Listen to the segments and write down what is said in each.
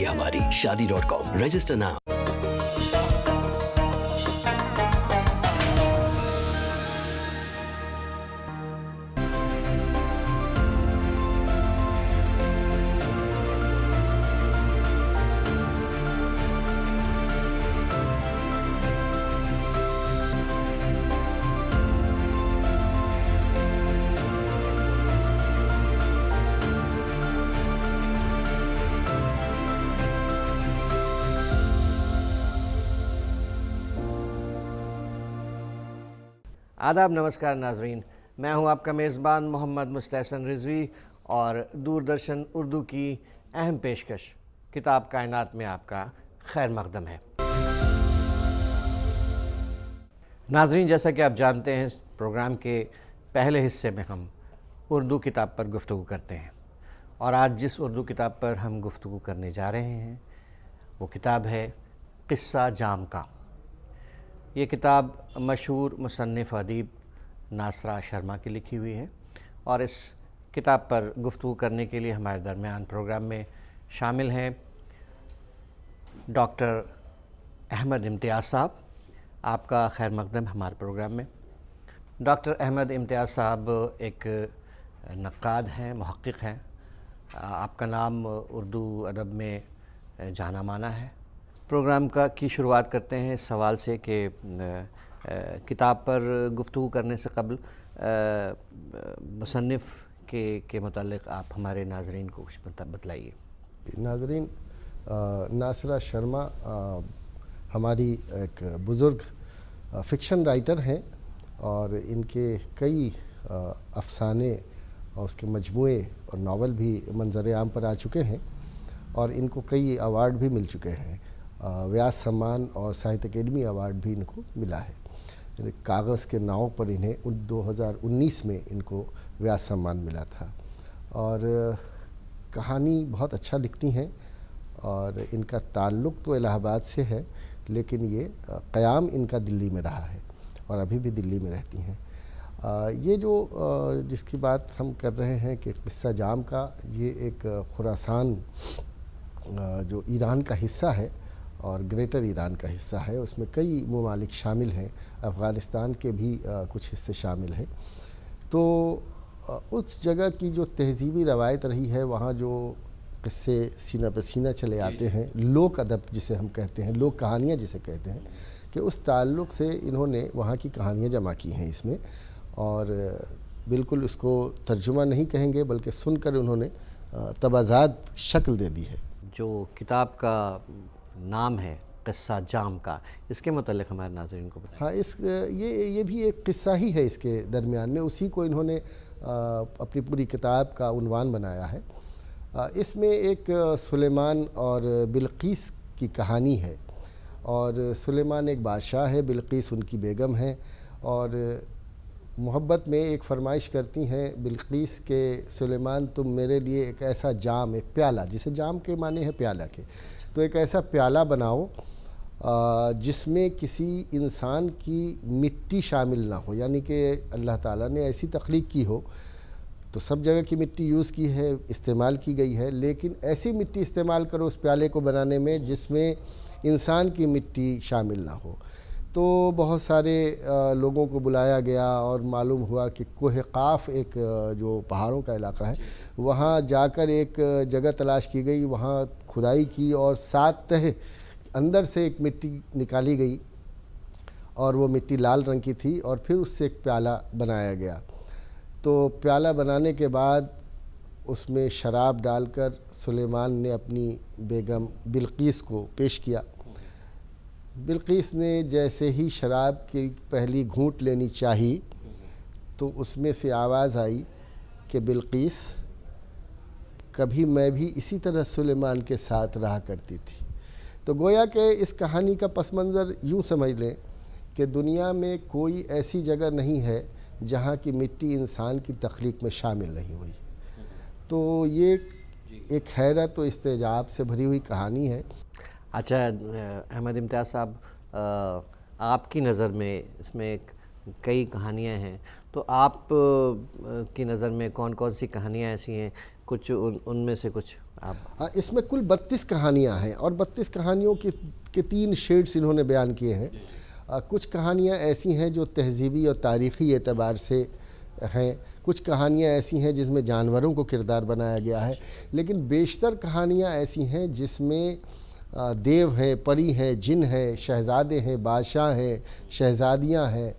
हमारी शादी.com register now. आदाब, नमस्कार नाजरीन, मैं हूं आपका मेज़बान मोहम्मद मुस्तहसन रिजवी और दूरदर्शन उर्दू की अहम पेशकश किताब कायनात में आपका खैर मकदम है। नाजरीन, जैसा कि आप जानते हैं, प्रोग्राम के पहले हिस्से में हम उर्दू किताब पर गुफ्तगू करते हैं और आज जिस उर्दू किताब पर हम गुफ्तगू करने जा रहे हैं वो किताब है क़िस्सा जाम का। ये किताब मशहूर मुसन्निफ़ अदीब नासरा शर्मा की लिखी हुई है और इस किताब पर गुफ्तगू करने के लिए हमारे दरमियान प्रोग्राम में शामिल हैं डॉक्टर अहमद इम्तियाज़ साहब। आपका खैर मकदम हमारे प्रोग्राम में। डॉक्टर अहमद इम्तियाज़ साहब एक नक्काद हैं, मुहक्किक़ हैं। आपका नाम उर्दू अदब में जाना माना है। प्रोग्राम की शुरुआत करते हैं इस सवाल से कि किताब पर गुफ्तगू करने से कबल मुसन्निफ़ के मुतालिक आप हमारे नाज़रीन को कुछ बतलाइए। नाज़रीन, नासरा शर्मा हमारी एक बुज़ुर्ग फ़िक्शन राइटर हैं और इनके कई अफ़साने और उसके मजमूए और नावल भी मंज़र आम पर आ चुके हैं और इनको कई अवार्ड भी मिल चुके हैं। व्यास सम्मान और साहित्य अकेडमी अवार्ड भी इनको मिला है। कागज़ के नाव पर इन्हें 2019 में इनको व्यास सम्मान मिला था और कहानी बहुत अच्छा लिखती हैं और इनका ताल्लुक़ तो इलाहाबाद से है, लेकिन ये क़याम इनका दिल्ली में रहा है और अभी भी दिल्ली में रहती हैं। ये जो जिसकी बात हम कर रहे हैं कि क़िस्सा जाम का, ये एक खुरासान जो ईरान का हिस्सा है और ग्रेटर ईरान का हिस्सा है, उसमें कई ममालिक शामिल हैं, अफ़गानिस्तान के भी कुछ हिस्से शामिल हैं। तो उस जगह की जो तहज़ीबी रवायत रही है, वहाँ जो किस्से सीना पे सीना चले आते हैं, लोक अदब जिसे हम कहते हैं, लोक कहानियाँ जिसे कहते हैं, कि उस ताल्लुक़ से इन्होंने वहाँ की कहानियाँ जमा की हैं इसमें और बिल्कुल उसको तर्जुमा नहीं कहेंगे बल्कि सुनकर उन्होंने तबाज़ात शक्ल दे दी है। जो किताब का नाम है क़िस्सा जाम का, इसके मुतालिक हमारे नाज़रीन को बताएं। हाँ, ये भी एक किस्सा ही है इसके दरमियान में, उसी को इन्होंने अपनी पूरी किताब का उन्वान बनाया है। इसमें एक सुलेमान और बिल्कीस की कहानी है और सुलेमान एक बादशाह है, बिल्कीस उनकी बेगम है और मोहब्बत में एक फरमाइश करती हैं बिल्कीस के, सुलेमान तुम मेरे लिए एक ऐसा जाम, एक प्याला, जिसे जाम के माने हैं प्याला के, तो एक ऐसा प्याला बनाओ जिसमें किसी इंसान की मिट्टी शामिल ना हो, यानी कि अल्लाह ताला ने ऐसी तख्लीक की हो, तो सब जगह की मिट्टी यूज़ की है, इस्तेमाल की गई है, लेकिन ऐसी मिट्टी इस्तेमाल करो उस प्याले को बनाने में जिसमें इंसान की मिट्टी शामिल ना हो। तो बहुत सारे लोगों को बुलाया गया और मालूम हुआ कि कोह क़ाफ़ एक जो पहाड़ों का इलाका है, वहाँ जाकर एक जगह तलाश की गई, वहाँ खुदाई की और 7 तह अंदर से एक मिट्टी निकाली गई और वो मिट्टी लाल रंग की थी और फिर उससे एक प्याला बनाया गया। तो प्याला बनाने के बाद उसमें शराब डालकर सुलेमान ने अपनी बेगम बिल्कीस को पेश किया। बिल्कीस ने जैसे ही शराब की पहली घूंट लेनी चाही तो उसमें से आवाज़ आई कि बिल्कीस, कभी मैं भी इसी तरह सुलेमान के साथ रहा करती थी। तो गोया कि इस कहानी का पस मंज़र यूँ समझ लें कि दुनिया में कोई ऐसी जगह नहीं है जहाँ की मिट्टी इंसान की तख्लीक में शामिल नहीं हुई। तो ये एक हैरत व इस्तेजाब से भरी हुई कहानी है। अच्छा अहमद इम्तियाज़ साहब, आपकी नज़र में इसमें कई कहानियाँ हैं, तो आप की नज़र में कौन कौन सी कहानियाँ ऐसी हैं, कुछ उनमें से कुछ आप? हाँ, इसमें कुल 32 कहानियाँ हैं और 32 कहानियों के 3 शेड्स इन्होंने बयान किए हैं। कुछ कहानियाँ ऐसी हैं जो तहज़ीबी और तारीख़ी एतबार से हैं, कुछ कहानियाँ ऐसी हैं जिसमें जानवरों को किरदार बनाया गया है, लेकिन बेशतर कहानियाँ ऐसी हैं जिसमें देव हैं, परी हैं, जिन हैं, शहज़ादे हैं, बादशाह हैं, शहज़ादियाँ हैं।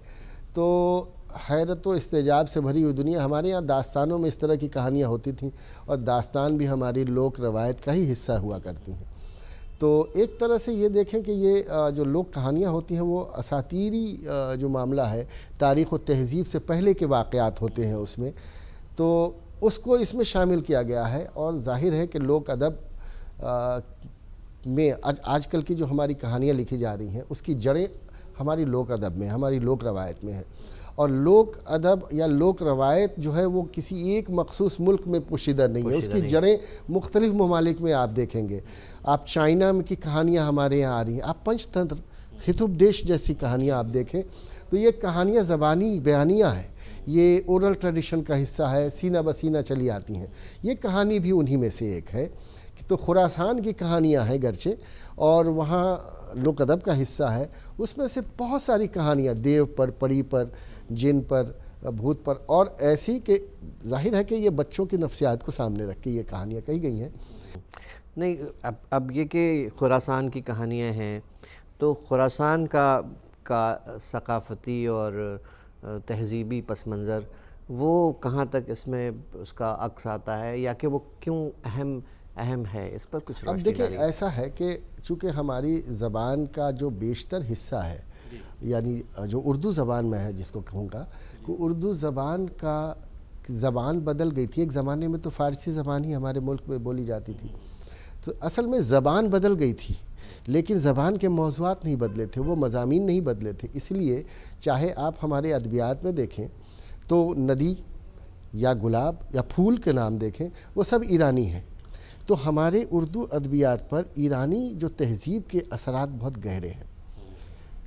तो हैरत व इस्तेजाब से भरी हुई दुनिया। हमारे यहाँ दास्तानों में इस तरह की कहानियाँ होती थीं और दास्तान भी हमारी लोक रवायत का ही हिस्सा हुआ करती हैं। तो एक तरह से ये देखें कि ये जो लोक कहानियाँ होती हैं वो असातीरी जो मामला है, तारीख़ व तहज़ीब से पहले के वाक़यात होते हैं उसमें, तो उसको इसमें शामिल किया गया है। और ज़ाहिर है कि लोक अदब में आजकल की जो हमारी कहानियाँ लिखी जा रही हैं उसकी जड़ें हमारी लोक अदब में, हमारी लोक रवायत में है। और लोक अदब या लोक रवायत जो है वो किसी एक मखसूस मुल्क में पोशीदा नहीं है, उसकी जड़ें मुख्तलिफ़ ममालिक में आप देखेंगे। आप चाइना की कहानियाँ हमारे यहाँ आ रही हैं, आप पंचतंत्र, हितोपदेश जैसी कहानियाँ आप देखें तो ये कहानियाँ ज़बानी बयानियाँ हैं, ये ओरल ट्रेडिशन का हिस्सा है, सीना बसीना चली आती हैं। ये कहानी भी उन्हीं में से एक है। तो खुरासान की कहानियाँ हैं गरचे, और वहाँ लोक अदब का हिस्सा है, उसमें से बहुत सारी कहानियाँ देव पर, परी पर, जिन पर, भूत पर, और ऐसी कि जाहिर है कि ये बच्चों की नफ्सियात को सामने रख के ये कहानियाँ कही गई हैं। नहीं, अब ये कि खुरासान की कहानियाँ हैं, तो खुरासान का सकाफ़ती और तहज़ीबी पस मंज़र वो कहाँ तक इसमें उसका अक्स आता है, या कि वो क्यों अहम है, इस पर कुछ अब देखिए, ऐसा है कि चूँकि हमारी ज़बान का जो बेशतर हिस्सा है, यानी जो उर्दू ज़बान में है जिसको कहूँगा, कि उर्दू ज़बान का ज़बान बदल गई थी। एक ज़माने में तो फ़ारसी ज़बान ही हमारे मुल्क में बोली जाती थी, तो असल में ज़बान बदल गई थी, लेकिन ज़बान के मौज़ूआत नहीं बदले थे, वो मज़ामीन नहीं बदले थे। इसलिए चाहे आप हमारे अदबियात में देखें तो नदी या गुलाब या फूल के नाम देखें, वो सब ईरानी हैं। तो हमारे उर्दू अदबियात पर ईरानी जो तहज़ीब के असरात बहुत गहरे हैं।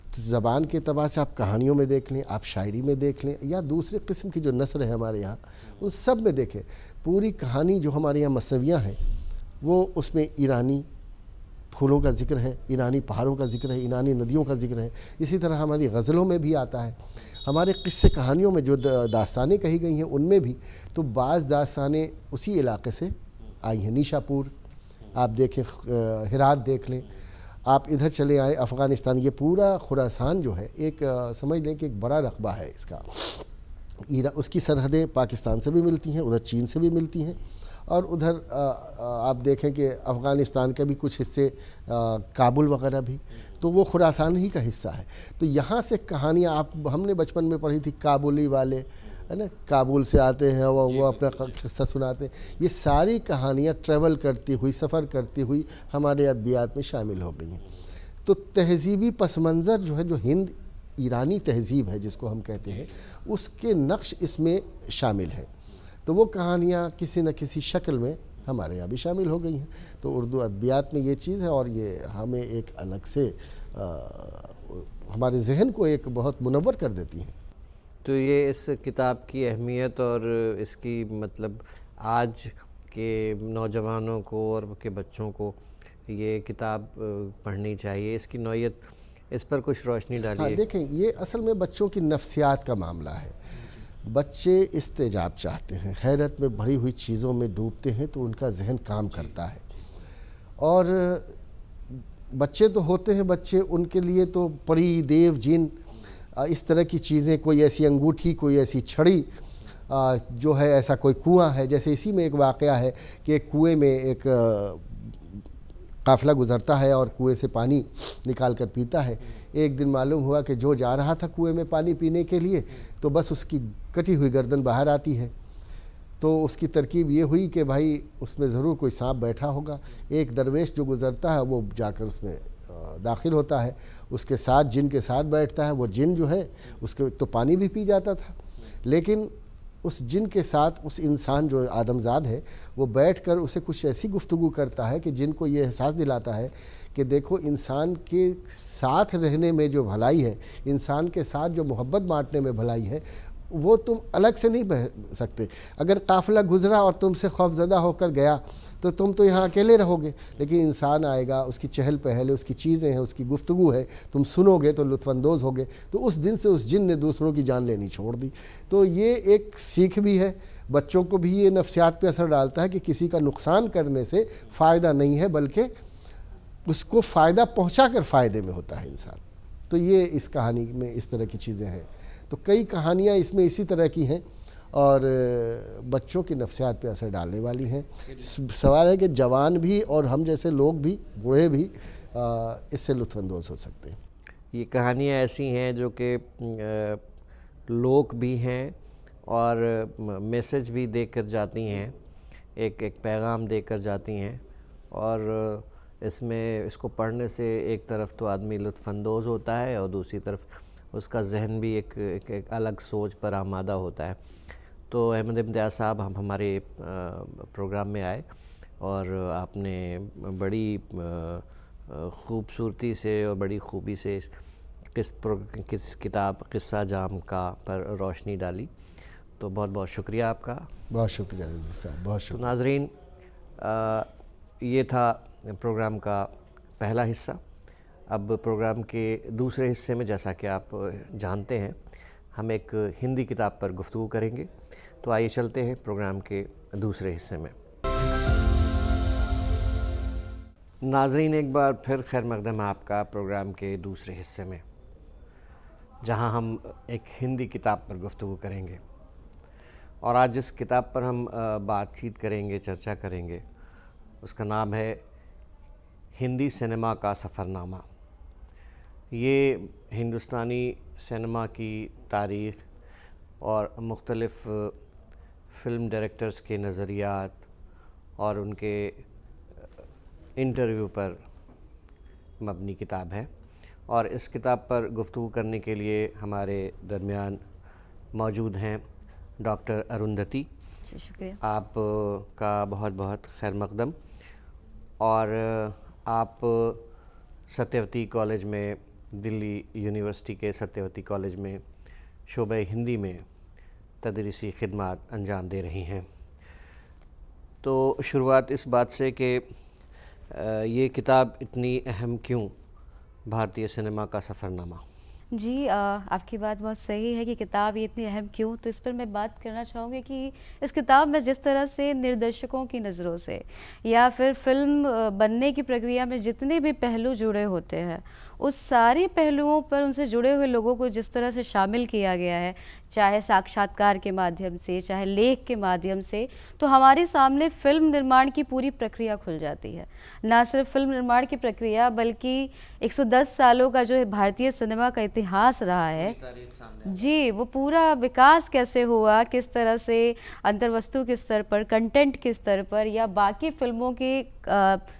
तो ज़बान के अतबार से आप कहानियों में देख लें, आप शायरी में देख लें, या दूसरे किस्म की जो नस्र है हमारे यहाँ, उन सब में देखें, पूरी कहानी जो हमारे यहाँ मसवियाँ हैं वो उसमें ईरानी फूलों का ज़िक्र है, ईरानी पहाड़ों का ज़िक्र है, ईरानी नदियों का ज़िक्र है। इसी तरह हमारी गज़लों में भी आता है, हमारे किस्से कहानियों में जो दास्तानें कही गई हैं उनमें भी। तो बाज़ दास्तानें उसी इलाके से आई हैं। नीशापुर आप देखें, हिरात देख लें, आप इधर चले आए अफ़गानिस्तान, ये पूरा खुरासान जो है एक समझ लें कि एक बड़ा रकबा है इसका। उसकी सरहदें पाकिस्तान से भी मिलती हैं, उधर चीन से भी मिलती हैं, और उधर आप देखें कि अफ़गानिस्तान के भी कुछ हिस्से, काबुल वगैरह भी, तो वो खुरासान ही का हिस्सा है। तो यहाँ से कहानियाँ हमने बचपन में पढ़ी थी, काबुली वाले है ना, काबुल से आते हैं, वो अपना किस्सा सुनाते हैं। ये सारी कहानियाँ ट्रैवल करती हुई, सफ़र करती हुई हमारे अदबियात में शामिल हो गई हैं। तो तहज़ीबी पस मंज़र जो है, जो हिंद ईरानी तहज़ीब है जिसको हम कहते हैं, उसके नक्श इसमें शामिल हैं। तो वो कहानियाँ किसी न किसी शक्ल में हमारे यहाँ भी शामिल हो गई हैं। तो उर्दू अदबियात में ये चीज़ है, और ये हमें एक अलग से हमारे जहन को एक बहुत मुनव्वर कर देती हैं। तो ये इस किताब की अहमियत और इसकी मतलब आज के नौजवानों को और के बच्चों को ये किताब पढ़नी चाहिए, इसकी नौयत, इस पर कुछ रोशनी डालिए। हाँ, देखें, ये असल में बच्चों की नफ्सियात का मामला है। बच्चे इस्तेजाब चाहते हैं, हैरत में भरी हुई चीज़ों में डूबते हैं, तो उनका जहन काम करता है। और बच्चे तो होते हैं बच्चे, उनके लिए तो परी, देव, जिन, इस तरह की चीज़ें, कोई ऐसी अंगूठी, कोई ऐसी छड़ी जो है, ऐसा कोई कुआं है। जैसे इसी में एक वाक़या है कि एक कुएं में एक काफ़िला गुज़रता है और कुएं से पानी निकाल कर पीता है। एक दिन मालूम हुआ कि जो जा रहा था कुएं में पानी पीने के लिए, तो बस उसकी कटी हुई गर्दन बाहर आती है। तो उसकी तरकीब ये हुई कि भाई उसमें ज़रूर कोई सांप बैठा होगा। एक दरवेश जो गुज़रता है वो जाकर उसमें दाखिल होता है, उसके साथ जिन के साथ बैठता है। वो जिन जो है उसके तो पानी भी पी जाता था, लेकिन उस जिन के साथ उस इंसान जो आदमजाद है वो बैठकर उसे कुछ ऐसी गुफ्तगू करता है कि जिन को ये एहसास दिलाता है कि देखो, इंसान के साथ रहने में जो भलाई है, इंसान के साथ जो मोहब्बत बांटने में भलाई है, वो तुम अलग से नहीं बह सकते। अगर काफ़िला गुजरा और तुमसे खौफजदा होकर गया तो तुम तो यहाँ अकेले रहोगे, लेकिन इंसान आएगा, उसकी चहल पहल है, उसकी चीज़ें हैं, उसकी गुफ्तगू है, तुम सुनोगे तो लुत्फ़अंदोज़ होगे। तो उस दिन से उस जिन ने दूसरों की जान लेनी छोड़ दी। तो ये एक सीख भी है, बच्चों को भी ये नफ्सियात पे असर डालता है कि किसी का नुकसान करने से फ़ायदा नहीं है, बल्कि उसको फ़ायदा पहुँचा कर फ़ायदे में होता है इंसान। तो ये इस कहानी में इस तरह की चीज़ें हैं। तो कई कहानियाँ इसमें इसी तरह की हैं और बच्चों की नफ्सियात पे असर डालने वाली हैं। सवाल है कि जवान भी और हम जैसे लोग भी, बूढ़े भी इससे लुत्फ़अंदोज़ हो सकते हैं। ये कहानियाँ ऐसी हैं जो कि लोक भी हैं और मैसेज भी देकर जाती हैं, एक पैगाम देकर जाती हैं। और इसमें इसको पढ़ने से एक तरफ तो आदमी लुत्फ़अंदोज़ होता है और दूसरी तरफ उसका जहन भी एक अलग सोच पर आमादा होता है। तो अहमद इम्तियाज़ साहब हम हमारे प्रोग्राम में आए और आपने बड़ी खूबसूरती से और बड़ी खूबी से किस किताब किस्सा जाम का पर रोशनी डाली। तो बहुत बहुत शुक्रिया आपका। बहुत शुक्रिया साहब, बहुत तो शुक्रिया। नाजरीन, ये था प्रोग्राम का पहला हिस्सा। अब प्रोग्राम के दूसरे हिस्से में, जैसा कि आप जानते हैं, हम एक हिंदी किताब पर गुफ्तगू करेंगे। तो आइए चलते हैं प्रोग्राम के दूसरे हिस्से में। नाजरीन, एक बार फिर खैर मकदम है आपका प्रोग्राम के दूसरे हिस्से में, जहां हम एक हिंदी किताब पर गुफ्तगू करेंगे। और आज जिस किताब पर हम बातचीत करेंगे, चर्चा करेंगे, उसका नाम है हिंदी सिनेमा का सफ़रनामा। ये हिंदुस्तानी सिनेमा की तारीख़ और मुख्तलिफ़ फ़िल्म डायरेक्टर्स के नज़रियात और उनके इंटरव्यू पर मबनी किताब है। और इस किताब पर गुफ्तगू करने के लिए हमारे दरमियान मौजूद हैं डॉक्टर अरुंधति। शुक्रिया। आप का बहुत बहुत खैर मकदम। और आप सत्यवती कॉलेज में, दिल्ली यूनिवर्सिटी के सत्यवती कॉलेज में शोबे हिंदी में तदरीसी खिदमात अंजाम दे रही हैं। तो शुरुआत इस बात से कि ये किताब इतनी अहम क्यों, भारतीय सिनेमा का सफ़रनामा? जी, आपकी बात बहुत सही है कि किताब ये इतनी अहम क्यों। तो इस पर मैं बात करना चाहूँगी कि इस किताब में जिस तरह से निर्देशकों की नज़रों से या फिर फ़िल्म बनने की प्रक्रिया में जितने भी पहलू जुड़े होते हैं, उस सारे पहलुओं पर उनसे जुड़े हुए लोगों को जिस तरह से शामिल किया गया है, चाहे साक्षात्कार के माध्यम से, चाहे लेख के माध्यम से, तो हमारे सामने फ़िल्म निर्माण की पूरी प्रक्रिया खुल जाती है। ना सिर्फ फ़िल्म निर्माण की प्रक्रिया, बल्कि 110 सालों का जो है भारतीय सिनेमा का इतिहास रहा है, जी, वो पूरा विकास कैसे हुआ, किस तरह से अंतर्वस्तु के स्तर पर, कंटेंट के स्तर पर, या बाकी फ़िल्मों के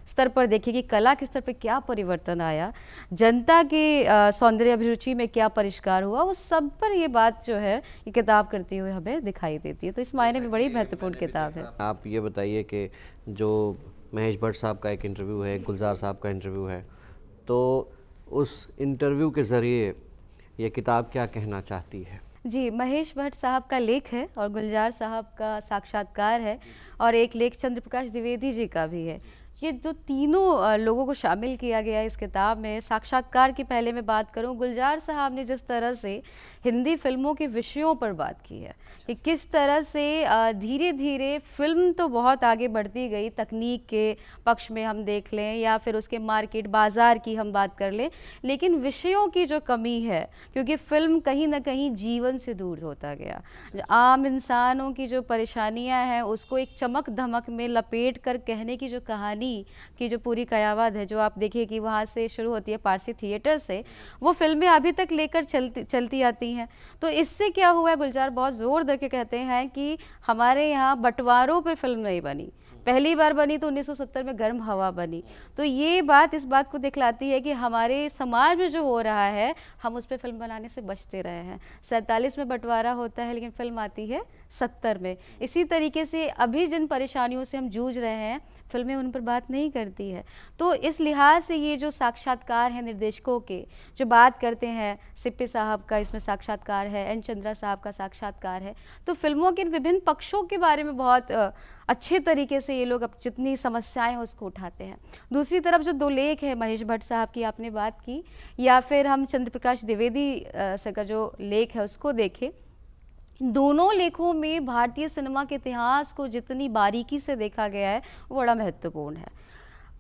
स्तर पर देखिए कि कला के स्तर पर क्या परिवर्तन आया, जनता की सौंदर्य अभिरुचि में क्या परिष्कार हुआ, उस सब पर ये बात जो है ये किताब करती हुई हमें दिखाई देती है। तो इस मायने में बड़ी महत्वपूर्ण किताब है। आप ये बताइए कि जो महेश भट्ट साहब का एक इंटरव्यू है, गुलजार साहब का इंटरव्यू है, तो उस इंटरव्यू के ज़रिए ये किताब क्या कहना चाहती है? जी, महेश भट्ट साहब का लेख है और गुलजार साहब का साक्षात्कार है और एक लेख चंद्र प्रकाश द्विवेदी जी का भी है। ये जो तीनों लोगों को शामिल किया गया है इस किताब में। साक्षात्कार की पहले मैं बात करूं, गुलजार साहब ने जिस तरह से हिंदी फिल्मों के विषयों पर बात की है कि किस तरह से धीरे धीरे फिल्म तो बहुत आगे बढ़ती गई, तकनीक के पक्ष में हम देख लें या फिर उसके मार्केट बाज़ार की हम बात कर लें, लेकिन विषयों की जो कमी है, क्योंकि फ़िल्म कहीं ना कहीं जीवन से दूर होता गया। आम इंसानों की जो परेशानियां हैं उसको एक चमक धमक में लपेट कर कहने की जो कहानी की जो पूरी कयावत है, जो आप देखिए कि वहाँ से शुरू होती है पारसी थिएटर से, वो फिल्में अभी तक लेकर चलती आती हैं। तो इससे क्या हुआ है, गुलजार बहुत ज़ोर दे के कहते हैं कि हमारे यहाँ बंटवारों पर फिल्म नहीं बनी, पहली बार बनी तो 1970 में गर्म हवा बनी। तो ये बात इस बात को दिखलाती है कि हमारे समाज में जो हो रहा है हम उस पर फिल्म बनाने से बचते रहे हैं। 47 में बंटवारा होता है लेकिन फिल्म आती है 70 में। इसी तरीके से अभी जिन परेशानियों से हम जूझ रहे हैं फिल्में उन पर बात नहीं करती है। तो इस लिहाज से ये जो साक्षात्कार हैं निर्देशकों के जो बात करते हैं, सिप्पी साहब का इसमें साक्षात्कार है, एन चंद्रा साहब का साक्षात्कार है, तो फिल्मों के विभिन्न पक्षों के बारे में बहुत अच्छे तरीके से ये लोग अब जितनी समस्याएं हैं उसको उठाते हैं। दूसरी तरफ जो 2 लेख है महेश भट्ट साहब की आपने बात की, या फिर हम चंद्र प्रकाश द्विवेदी सर का जो लेख है उसको देखें, दोनों लेखों में भारतीय सिनेमा के इतिहास को जितनी बारीकी से देखा गया है वो बड़ा महत्वपूर्ण है।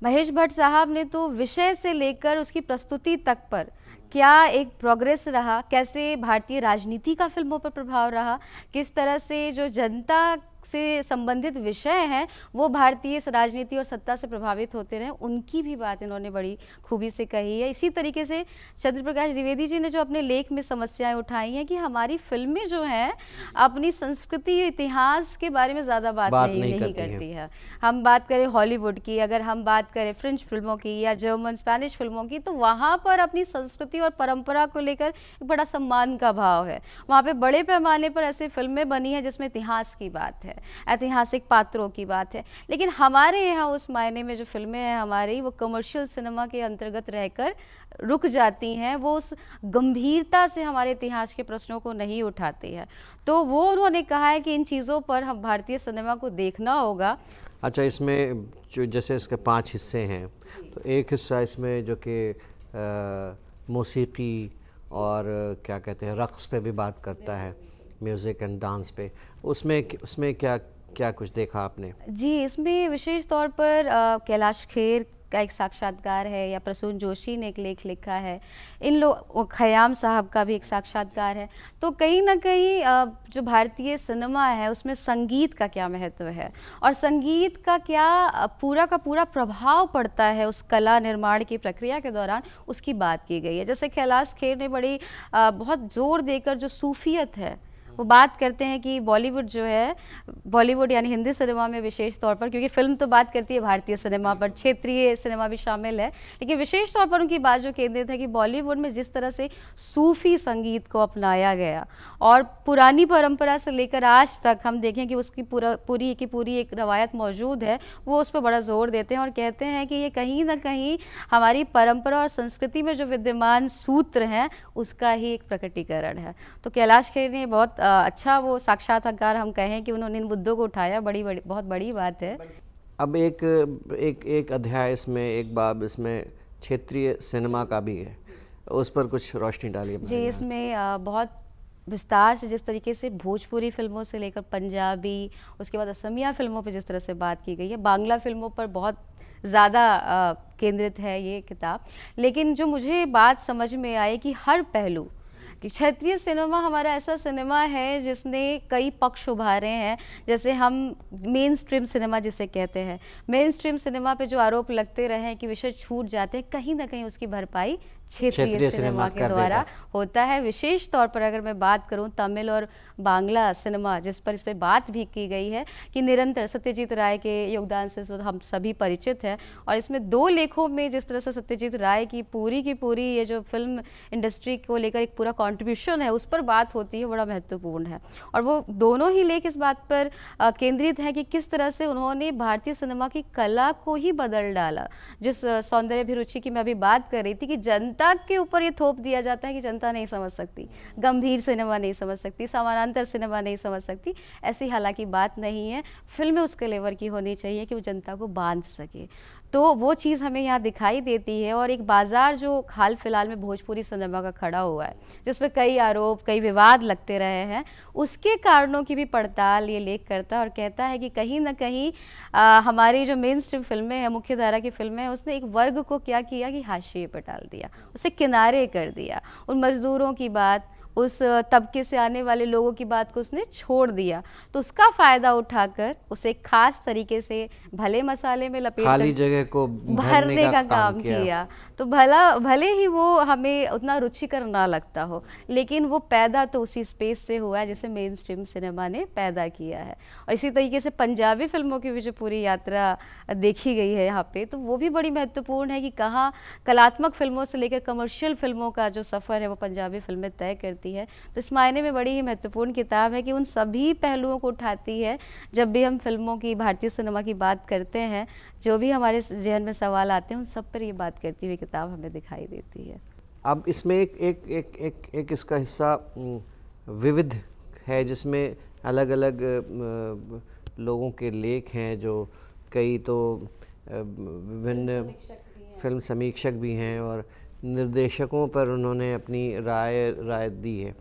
महेश भट्ट साहब ने तो विषय से लेकर उसकी प्रस्तुति तक पर क्या एक प्रोग्रेस रहा, कैसे भारतीय राजनीति का फिल्मों पर प्रभाव रहा, किस तरह से जो जनता से संबंधित विषय हैं वो भारतीय राजनीति और सत्ता से प्रभावित होते रहे, उनकी भी बात इन्होंने बड़ी खूबी से कही है। इसी तरीके से चंद्र प्रकाश द्विवेदी जी ने जो अपने लेख में समस्याएं उठाई हैं कि हमारी फिल्में जो हैं अपनी संस्कृति इतिहास के बारे में ज़्यादा बात नहीं करती है। हम बात करें हॉलीवुड की, अगर हम बात करें फ्रेंच फिल्मों की या जर्मन स्पेनिश फिल्मों की, तो वहाँ पर अपनी संस्कृति और परंपरा को लेकर एक बड़ा सम्मान का भाव है। वहाँ पे बड़े पैमाने पर ऐसी फिल्में बनी हैं जिसमें इतिहास की बात है, ऐतिहासिक पात्रों की बात है। लेकिन हमारे यहाँ उस मायने में जो फिल्में हैं हमारी, वो कमर्शियल सिनेमा के अंतर्गत रहकर रुक जाती हैं, वो उस गंभीरता से हमारे इतिहास के प्रश्नों को नहीं उठाती है। तो वो उन्होंने कहा है कि इन चीज़ों पर हम भारतीय सिनेमा को देखना होगा। अच्छा, इसमें जो जैसे इसके 5 हिस्से हैं, तो एक हिस्सा इसमें जो कि मौसीकी और क्या कहते हैं रक़्स पे भी बात करता है, म्यूज़िक एंड डांस पे, उसमें क्या कुछ देखा आपने? जी, इसमें विशेष तौर पर कैलाश खेर का एक साक्षात्कार है, या प्रसून जोशी ने एक लेख लिखा है, इन लोग खयाम साहब का भी एक साक्षात्कार है। तो कहीं ना कहीं जो भारतीय सिनेमा है उसमें संगीत का क्या महत्व है और संगीत का क्या पूरा का पूरा प्रभाव पड़ता है उस कला निर्माण की प्रक्रिया के दौरान, उसकी बात की गई है। जैसे कैलाश खेर ने बड़ी बहुत जोर देकर जो सूफियत है वो बात करते हैं कि बॉलीवुड जो है, बॉलीवुड यानी हिंदी सिनेमा में विशेष तौर पर, क्योंकि फिल्म तो बात करती है भारतीय सिनेमा पर, क्षेत्रीय सिनेमा भी शामिल है, लेकिन विशेष तौर पर उनकी बात जो केंद्रित है कि बॉलीवुड में जिस तरह से सूफी संगीत को अपनाया गया और पुरानी परंपरा से लेकर आज तक हम देखें कि उसकी पूरी की पूरी एक रवायत मौजूद है, वो उस पर बड़ा जोर देते हैं और कहते हैं कि ये कहीं ना कहीं हमारी परंपरा और संस्कृति में जो विद्यमान सूत्र हैं उसका ही एक प्रकटीकरण है। तो कैलाश खेर ने बहुत अच्छा वो साक्षात्कार हम कहें कि उन्होंने इन मुद्दों को उठाया, बहुत बड़ी बात है। अब एक अध्याय इसमें, एक बाब इसमें क्षेत्रीय सिनेमा का भी है, उस पर कुछ रोशनी डालिए। जी, इसमें बहुत विस्तार से जिस तरीके से भोजपुरी फिल्मों से लेकर पंजाबी, उसके बाद असमिया फिल्मों पर जिस तरह से बात की गई है, बांग्ला फिल्मों पर बहुत ज़्यादा केंद्रित है ये किताब। लेकिन जो मुझे बात समझ में आई कि हर पहलू कि क्षेत्रीय सिनेमा हमारा ऐसा सिनेमा है जिसने कई पक्ष उभारे हैं। जैसे हम मेन स्ट्रीम सिनेमा जिसे कहते हैं, मेन स्ट्रीम सिनेमा पे जो आरोप लगते रहे हैं कि विषय छूट जाते हैं, कहीं ना कहीं उसकी भरपाई क्षेत्रीय सिनेमा के द्वारा होता है। विशेष तौर पर अगर मैं बात करूं तमिल और बांग्ला सिनेमा, जिस पर इस पर बात भी की गई है कि निरंतर सत्यजीत राय के योगदान से हम सभी परिचित हैं, और इसमें 2 लेखों में जिस तरह से सत्यजीत राय की पूरी ये जो फिल्म इंडस्ट्री को लेकर एक पूरा कंट्रीब्यूशन है उस पर बात होती है, बड़ा महत्वपूर्ण है। और वो दोनों ही लेख इस बात पर केंद्रित है कि किस तरह से उन्होंने भारतीय सिनेमा की कला को ही बदल डाला। जिस सौंदर्य अभिरुचि की मैं अभी बात कर रही थी कि जनता के ऊपर ये थोप दिया जाता है कि जनता नहीं समझ सकती, गंभीर सिनेमा नहीं समझ सकती, समानांतर सिनेमा नहीं समझ सकती, ऐसी हालांकि बात नहीं है। फिल्में उसके लेवर की होनी चाहिए कि वो जनता को बांध सके, तो वो चीज़ हमें यहाँ दिखाई देती है। और एक बाज़ार जो हाल फिलहाल में भोजपुरी सिनेमा का खड़ा हुआ है, जिसमें कई आरोप कई विवाद लगते रहे हैं, उसके कारणों की भी पड़ताल ये लेख करता है और कहता है कि कहीं ना कहीं हमारी जो मेन स्ट्रीम फिल्में हैं, मुख्य धारा की फिल्में हैं, उसने एक वर्ग को क्या किया कि हाशिए पर डाल दिया, उसे किनारे कर दिया। उन मज़दूरों की बात, उस तबके से आने वाले लोगों की बात को उसने छोड़ दिया। तो उसका फ़ायदा उठाकर उसे खास तरीके से भले मसाले में लपेट खाली जगह को भरने का काम किया। तो भले ही वो हमें उतना रुचिकर ना लगता हो, लेकिन वो पैदा तो उसी स्पेस से हुआ है जिसे मेन स्ट्रीम सिनेमा ने पैदा किया है। और इसी तरीके से पंजाबी फिल्मों की भी जो पूरी यात्रा देखी गई है यहाँ पे, तो वो भी बड़ी महत्वपूर्ण है कि कहाँ कलात्मक फिल्मों से लेकर कमर्शियल फिल्मों का जो सफ़र है वो पंजाबी फिल्में तय करती होती है। तो इस मायने में बड़ी ही महत्वपूर्ण किताब है कि उन सभी पहलुओं को उठाती है। जब भी हम फिल्मों की, भारतीय सिनेमा की बात करते हैं, जो भी हमारे जहन में सवाल आते हैं, उन सब पर ये बात करती हुई किताब हमें दिखाई देती है। अब इसमें एक इसका हिस्सा विविध है, जिसमें अलग अलग लोगों के लेख हैं, जो कई तो विभिन्न फिल्म समीक्षक भी हैं और निर्देशकों पर उन्होंने अपनी राय दी है।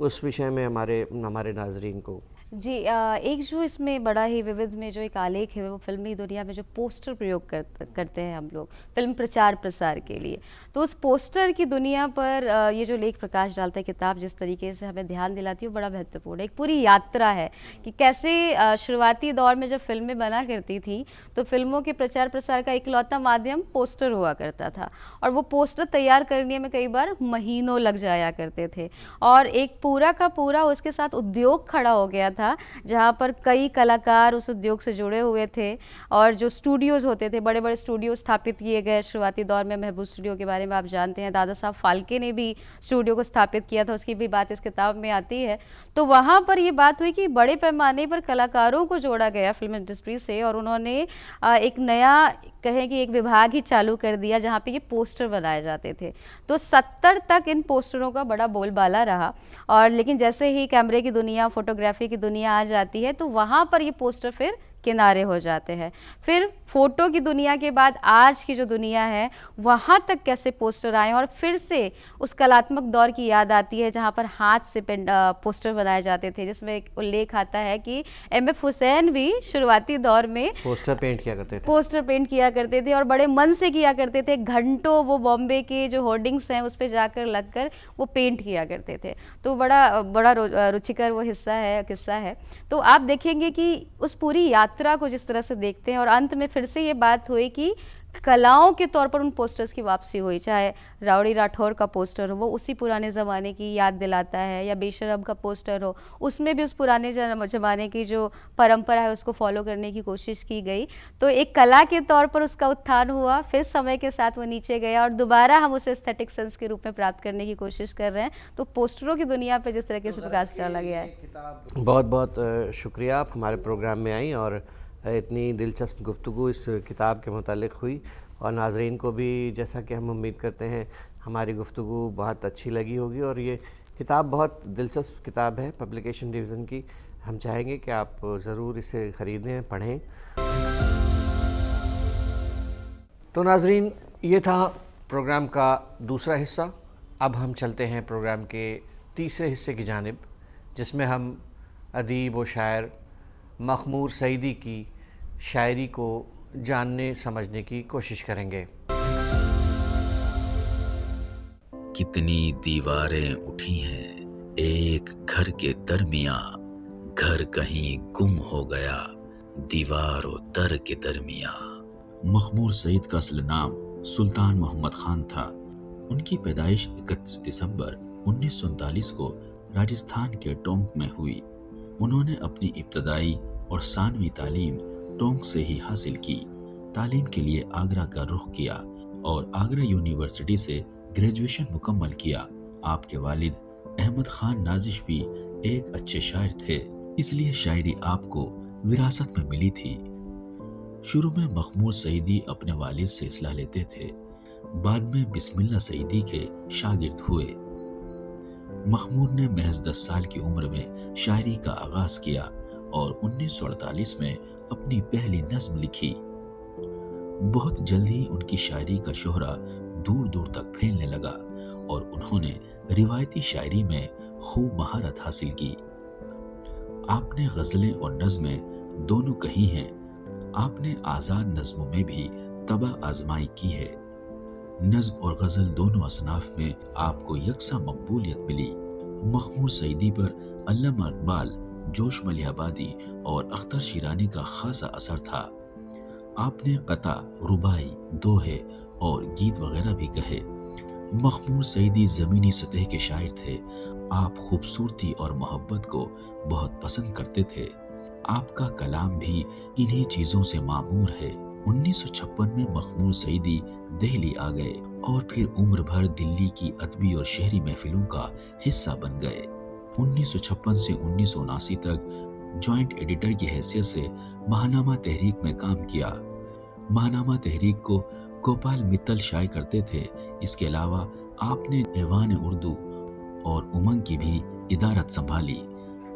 उस विषय में हमारे नाजरीन को जी, एक जो इसमें बड़ा ही विविध में जो एक आलेख है, वो फिल्मी दुनिया में जो पोस्टर प्रयोग करते हैं हम लोग फिल्म प्रचार प्रसार के लिए, तो उस पोस्टर की दुनिया पर ये जो लेख प्रकाश डालता है किताब, जिस तरीके से हमें ध्यान दिलाती है, वो बड़ा महत्वपूर्ण है। एक पूरी यात्रा है कि कैसे शुरुआती दौर में जब फिल्में बना करती थी, तो फिल्मों के प्रचार प्रसार का इकलौता माध्यम पोस्टर हुआ करता था, और वो पोस्टर तैयार करने में कई बार महीनों लग जाया करते थे, और एक पूरा का पूरा उसके साथ उद्योग खड़ा हो गया था, जहाँ पर कई कलाकार उस उद्योग से जुड़े हुए थे, और जो स्टूडियोज़ होते थे, बड़े बड़े स्टूडियो स्थापित किए गए शुरुआती दौर में। महबूब स्टूडियो के बारे में आप जानते हैं, दादा साहब फाल्के ने भी स्टूडियो को स्थापित किया था, उसकी भी बात इस किताब में आती है। तो वहाँ पर ये बात हुई कि बड़े पैमाने पर कलाकारों को जोड़ा गया फिल्म इंडस्ट्री से, और उन्होंने एक नया, कहें कि एक विभाग ही चालू कर दिया, जहाँ पे ये पोस्टर बनाए जाते थे। तो 70 तक इन पोस्टरों का बड़ा बोलबाला रहा, और लेकिन जैसे ही कैमरे की दुनिया, फोटोग्राफी की दुनिया आ जाती है, तो वहाँ पर ये पोस्टर फिर किनारे हो जाते हैं। फिर फोटो की दुनिया के बाद आज की जो दुनिया है, वहाँ तक कैसे पोस्टर आए, और फिर से उस कलात्मक दौर की याद आती है जहाँ पर हाथ से पोस्टर बनाए जाते थे, जिसमें एक उल्लेख आता है कि M.F. हुसैन भी शुरुआती दौर में पोस्टर पेंट किया करते थे, और बड़े मन से किया करते थे। घंटों वो बॉम्बे के जो होर्डिंग्स हैं, उस पर जाकर लगकर वो पेंट किया करते थे। तो बड़ा रुचिकर वो किस्सा है। तो आप देखेंगे कि उस पूरी यात्रा को जिस तरह से देखते हैं, और अंत में फिर से ये बात हुई कि कलाओं के तौर पर उन पोस्टर्स की वापसी हुई। चाहे राउडी राठौर का पोस्टर हो, वो उसी पुराने ज़माने की याद दिलाता है, या बेशरम का पोस्टर हो, उसमें भी उस पुराने ज़माने की जो परंपरा है उसको फॉलो करने की कोशिश की गई। तो एक कला के तौर पर उसका उत्थान हुआ, फिर समय के साथ वो नीचे गया, और दोबारा हम उसे एस्थेटिक सेंस के रूप में प्राप्त करने की कोशिश कर रहे हैं। तो पोस्टरों की दुनिया पर जिस तरीके से प्रकाश डाला गया है। बहुत बहुत शुक्रिया, आप हमारे प्रोग्राम में आई और इतनी दिलचस्प गुफ्तगू इस किताब के मुतालिक हुई, और नाजरीन को भी, जैसा कि हम उम्मीद करते हैं, हमारी गुफ्तगू बहुत अच्छी लगी होगी। और ये किताब बहुत दिलचस्प किताब है पब्लिकेशन डिवीज़न की। हम चाहेंगे कि आप ज़रूर इसे ख़रीदें, पढ़ें। तो नाजरीन, ये था प्रोग्राम का दूसरा हिस्सा। अब हम चलते हैं प्रोग्राम के तीसरे हिस्से की जानिब, जिसमें हम अदीब व शायर मखमूर सईदी की शायरी को जानने समझने की कोशिश करेंगे। कितनी दीवारें उठी हैं एक घर के दरमियां, घर कहीं गुम हो गया दीवार और दर के दरमियां। मखमूर सईद का असल नाम सुल्तान मोहम्मद खान था। उनकी पैदाइश 31 दिसंबर 1939 को राजस्थान के टोंक में हुई। उन्होंने अपनी इब्तदाई और सानवी तालीम टोंक से ही हासिल की। तालीम के लिए आगरा का रुख किया और आगरा यूनिवर्सिटी से ग्रेजुएशन मुकम्मल किया। आपके वालिद अहमद खान नाजिश भी एक अच्छे शायर थे, इसलिए शायरी आपको विरासत में मिली थी। शुरू में मखमूर सईदी अपने वालिद से इस्लाह लेते थे, बाद में बिस्मिल्लाह सईदी के शागिर्द हुए। मखमूर ने महज 10 साल की उम्र में शायरी का आगाज किया और 1948 में अपनी पहली नज्म लिखी। बहुत जल्द ही उनकी शायरी का शोहरा दूर दूर तक फैलने लगा और उन्होंने रिवायती शायरी में खूब महारत हासिल की। आपने गजलें और नज़में दोनों कही हैं। आपने आज़ाद नज़मों में भी तबा आजमाई की है। नज़्म और गज़ल दोनों असनाफ में आपको यकसा मकबूलियत मिली। मखमूर सईदी पर अल्लामा इकबाल, जोश मलिहाबादी और अख्तर शिरानी का खासा असर था। आपने कता, रुबाई, दोहे और गीत वगैरह भी कहे। मखमूर सईदी ज़मीनी सतह के शायर थे। आप खूबसूरती और मोहब्बत को बहुत पसंद करते थे। आपका कलाम भी इन्हीं चीज़ों से मामूर है। 1956 में मखमूर सईदी दिल्ली आ गए और फिर उम्र भर दिल्ली की अदबी और शहरी महफिलों का हिस्सा बन गए। 1956 से 1979 तक जॉइंट एडिटर की हैसियत से महानामा तहरीक में काम किया। महानामा तहरीक को गोपाल मित्तल शाये करते थे। इसके अलावा आपने ऐवान उर्दू और उमंग की भी इदारत संभाली।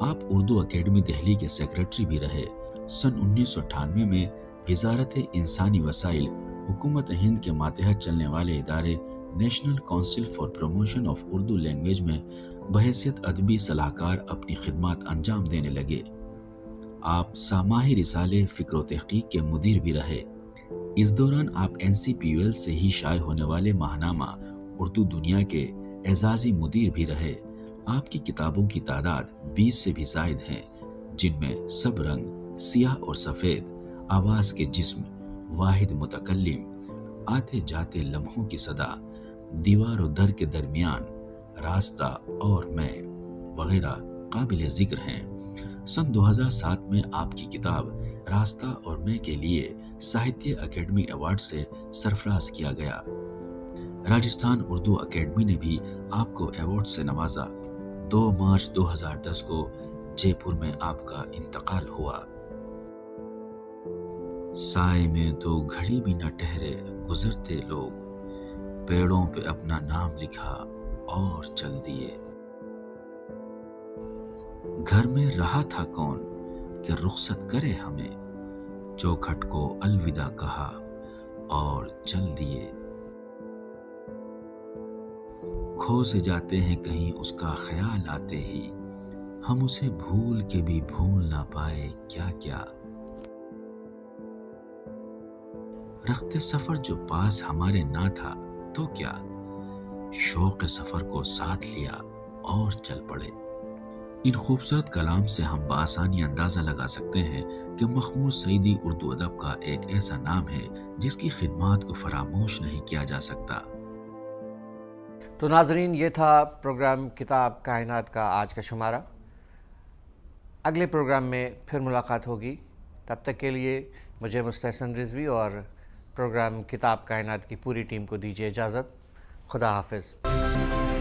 आप उर्दू अकेडमी दिल्ली के सेक्रेटरी भी रहे। सन 1998 में वजारत इंसानी वसाइल हुकूमत हिंद के मातहत चलने वाले इदारे national council for promotion of Urdu language में बहैसियत अदबी सलाहकार अपनी खिदमत अंजाम देने लगे। आप सामाही रिसाले फ़िक्र व तहक़ीक़ के मुदीर भी रहे। इस दौरान आप NCPUL से ही शाये होने वाले माहनामा उर्दू दुनिया के एजाज़ी मुदीर भी रहे। आपकी किताबों की तादाद 20 से भी ज़ायद हैं, जिनमें सब रंग, सियाह और सफ़ेद, आवाज़ के जिस्म, वाहिद मुतकल्लिम, आते जाते लम्हों की सदा, दीवार और दर के दरमियान, रास्ता और मैं वगैरह काबिल ज़िक्र हैं। सन 2007 में आपकी किताब रास्ता और मैं के लिए साहित्य अकेडमी अवार्ड से सरफराज किया गया। राजस्थान उर्दू अकेडमी ने भी आपको अवार्ड से नवाजा। 2 मार्च 2010 को जयपुर में आपका इंतकाल हुआ। साए में तो घड़ी भी न ठहरे गुजरते लोग, पेड़ों पे अपना नाम लिखा और चल दिए। घर में रहा था कौन कि रुखसत करे हमें, चौखट को अलविदा कहा और चल दिए। खो से जाते हैं कहीं उसका ख्याल आते ही, हम उसे भूल के भी भूल ना पाए क्या क्या। रखते सफर जो पास हमारे ना था तो क्या, शौक सफर को साथ लिया और चल पड़े। इन खूबसूरत कलाम से हम बआसानी अंदाज़ा लगा सकते हैं कि मखमूर सईदी उर्दू अदब का एक ऐसा नाम है जिसकी खिदमात को फरामोश नहीं किया जा सकता। तो नाजरीन, ये था प्रोग्राम किताब कायनात का आज का शुमारा। अगले प्रोग्राम में फिर मुलाकात होगी। तब तक के लिए मुझे मुस्तहसन रिजवी और प्रोग्राम किताब कायनात की पूरी टीम को दीजिए इजाज़त। खुदा हाफिज़।